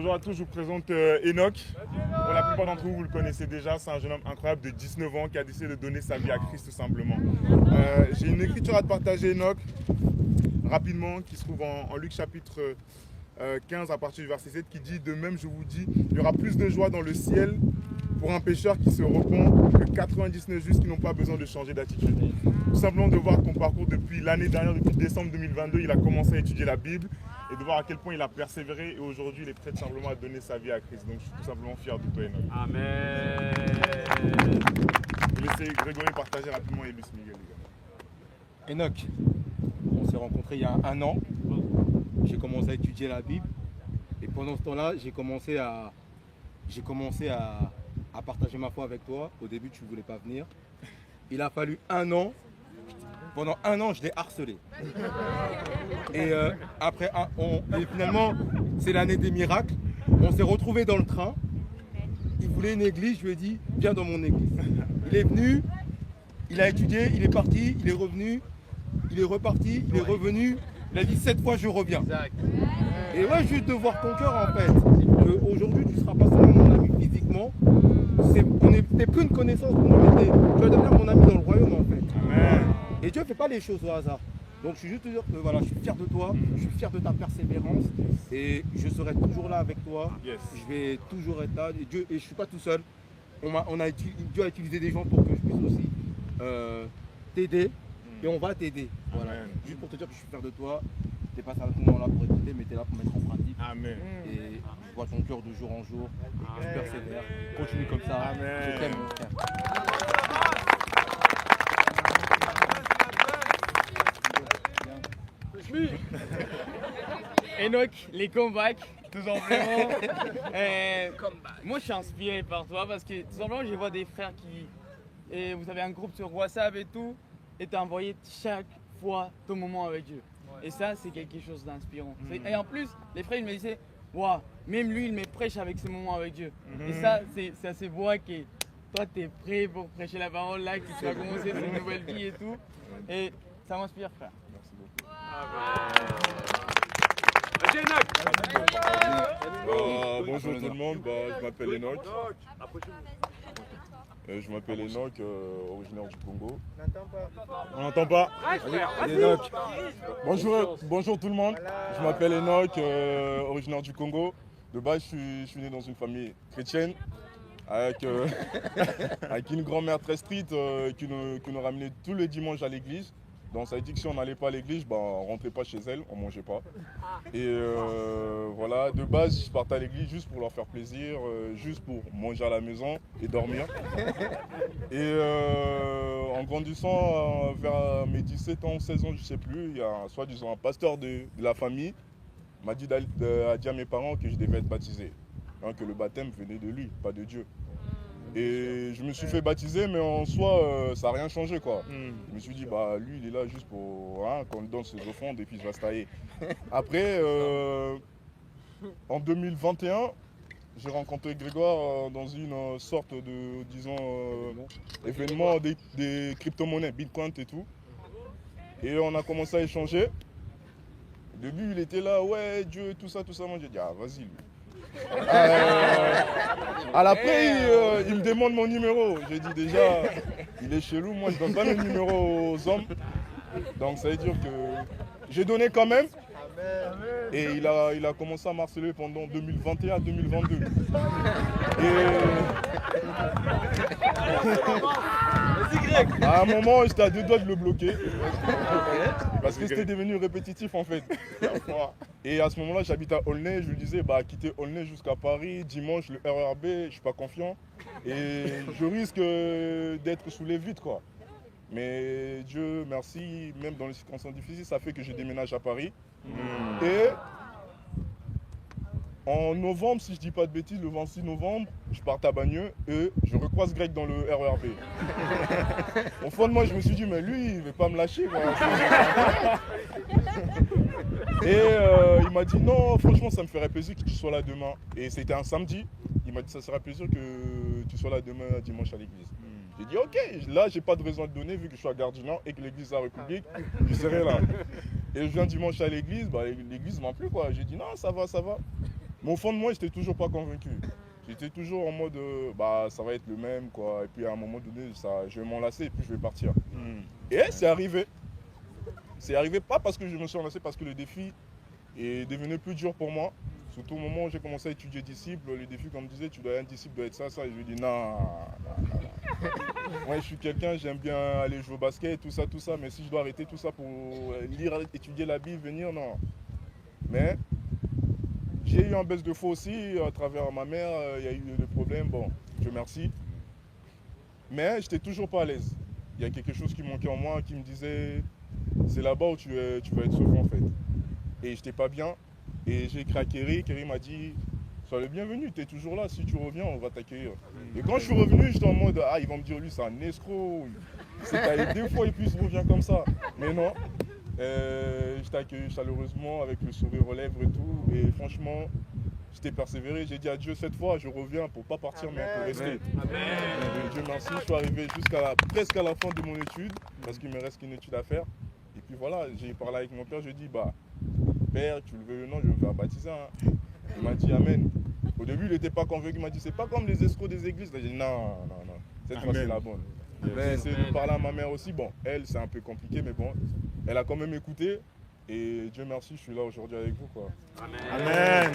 Bonjour à tous, je vous présente Enoch. Pour la plupart d'entre vous, vous le connaissez déjà, c'est un jeune homme incroyable de 19 ans qui a décidé de donner sa vie à Christ tout simplement. J'ai une écriture à te partager, Enoch, rapidement, qui se trouve en Luc chapitre 15 à partir du verset 7, qui dit « De même, je vous dis, il y aura plus de joie dans le ciel pour un pécheur qui se repent que 99 justes qui n'ont pas besoin de changer d'attitude. » Tout simplement de voir ton parcours depuis l'année dernière, depuis décembre 2022, il a commencé à étudier la Bible et de voir à quel point il a persévéré et aujourd'hui il est prêt tout simplement à donner sa vie à Christ. Donc je suis tout simplement fier de toi, Enoch. Amen. Je vais laisser Grégory partager rapidement et Luis Miguel. Enoch, on s'est rencontrés il y a un an. J'ai commencé à étudier la Bible et pendant ce temps-là, j'ai commencé à partager ma foi avec toi. Au début, tu ne voulais pas venir. Il a fallu un an. Pendant un an, je l'ai harcelé. Et et finalement, c'est l'année des miracles. On s'est retrouvés dans le train. Il voulait une église. Je lui ai dit, viens dans mon église. Il est venu, il a étudié, il est parti, il est revenu, il est reparti, il est revenu. Il a dit 7 fois, je reviens. Exact. Et ouais, juste de voir ton cœur en fait. Aujourd'hui, tu ne seras pas seulement mon ami physiquement. T'es plus une connaissance pour moi, mais tu vas devenir mon ami dans le royaume en fait. Amen. Et Dieu ne fait pas les choses au hasard. Donc je suis juste te dire que voilà, je suis fier de toi, je suis fier de ta persévérance et je serai toujours là avec toi. Yes. Je vais toujours être là. Et je ne suis pas tout seul. Dieu a utilisé des gens pour que je puisse aussi t'aider et on va t'aider. Voilà. Amen. Juste pour te dire que je suis fier de toi. Tu n'es pas simplement là pour écouter, mais tu es là pour mettre en pratique. Amen. Et je vois ton cœur de jour en jour. Tu persévères. Continue comme ça. Amen. Je t'aime, mon frère. Enoch, les comebacks, tout simplement. Moi, je suis inspiré par toi parce que tout simplement, je vois des frères et vous avez un groupe sur WhatsApp et tout, et tu as envoyé chaque fois ton moment avec Dieu. Et ça, c'est quelque chose d'inspirant. Et en plus, les frères, ils me disaient, waouh, même lui, il me prêche avec ses moments avec Dieu. Et ça, c'est assez beau que toi, tu es prêt pour prêcher la parole là, que tu vas commencer cette nouvelle vie et tout. Et ça m'inspire, frère. Merci beaucoup. Bonjour tout le monde, je m'appelle Enoch. Originaire du Congo. On n'entend pas. Enoch. Bonjour tout le monde, je m'appelle Enoch, originaire du Congo. De base, je suis né dans une famille chrétienne avec une grand-mère très stricte qui nous ramenait tous les dimanches à l'église. Donc ça veut dire que si on n'allait pas à l'église, on ne rentrait pas chez elle, on ne mangeait pas. Et voilà, de base, je partais à l'église juste pour leur faire plaisir, juste pour manger à la maison et dormir. Et en grandissant, vers mes 17 ans, 16 ans, je ne sais plus, il y a soi-disant un pasteur de la famille m'a dit à dire à mes parents que je devais être baptisé. Hein, que le baptême venait de lui, pas de Dieu. Et je me suis fait baptiser, mais en soi, ça n'a rien changé, quoi. Je me suis dit, lui, il est là juste pour qu'on lui donne ses offrandes et puis il va se tailler. Après, en 2021, j'ai rencontré Grégoire dans une sorte de, disons, événement des crypto-monnaies, Bitcoin et tout. Et on a commencé à échanger. Au début, il était là, ouais, Dieu, tout ça. Moi, j'ai dit, vas-y, lui. Après, il me demande mon numéro. J'ai dit déjà, il est chelou, moi je donne pas mes numéros aux hommes. Donc ça veut dire que j'ai donné quand même. Et il a commencé à m'harceler pendant 2021 à 2022. À un moment, j'étais à 2 doigts de le bloquer. Parce que c'était devenu répétitif en fait. Et à ce moment-là, j'habite à Aulnay. Je lui disais, quitter Aulnay jusqu'à Paris, dimanche, le RERB, je ne suis pas confiant. Et je risque d'être sous les vitres, quoi. Mais Dieu merci, même dans les circonstances difficiles, ça fait que je déménage à Paris. Et en novembre, si je ne dis pas de bêtises, le 26 novembre, je pars à Bagneux et je recroise Greg dans le RERB. Au fond de moi, je me suis dit, mais lui, il ne va pas me lâcher. Et il m'a dit, non, franchement, ça me ferait plaisir que tu sois là demain. Et c'était un samedi. Il m'a dit, ça serait plaisir que tu sois là demain, dimanche à l'église. J'ai dit, ok, là, j'ai pas de raison de donner, vu que je suis à Gardinant et que l'église de la République, je serai là. Et je viens dimanche à l'église, l'église m'a plu, quoi. J'ai dit, non, ça va. Mais au fond de moi, j'étais toujours pas convaincu. J'étais toujours en mode, bah ça va être le même quoi. Et puis à un moment donné, je vais m'enlacer et puis je vais partir. Et c'est arrivé. C'est arrivé pas parce que je me suis enlacé, parce que le défi est devenu plus dur pour moi. Surtout au moment où j'ai commencé à étudier disciple, le défi comme disait, tu dois être un disciple, doit être ça. Et je lui ai dit non. Moi je suis quelqu'un, j'aime bien aller jouer au basket, tout ça, mais si je dois arrêter tout ça pour lire, étudier la Bible, venir, non. Mais j'ai eu un baisse de foi aussi, à travers ma mère, il y a eu des problèmes, bon, Dieu merci. Mais j'étais toujours pas à l'aise. Il y a quelque chose qui manquait en moi, qui me disait, c'est là-bas où tu vas être sauvé en fait. Et j'étais pas bien, et j'ai écrit à Kerry m'a dit, sois le bienvenu, tu es toujours là, si tu reviens, on va t'accueillir. Et quand je suis revenu, j'étais en mode, ah, ils vont me dire, lui, c'est un escroc, c'est allé 2 fois et puis il revient comme ça. Mais non, je t'ai accueilli chaleureusement avec le sourire aux lèvres et tout. Et franchement, j'étais persévéré. J'ai dit à Dieu cette fois, je reviens pour pas partir, mais pour rester. Et Dieu merci, je suis arrivé presque à la fin de mon étude, parce qu'il me reste qu'une étude à faire. Et puis voilà, j'ai parlé avec mon père, je lui ai dit, bah, père, tu le veux ou non, je vais me faire baptiser. Hein. Il m'a dit amen. Au début, il n'était pas convaincu, il m'a dit, c'est pas comme les escrocs des églises. J'ai dit, non, cette fois c'est la bonne. J'ai essayé de parler à ma mère aussi. Bon, elle, c'est un peu compliqué, mais bon, elle a quand même écouté. Et Dieu merci, je suis là aujourd'hui avec vous. Quoi. Amen.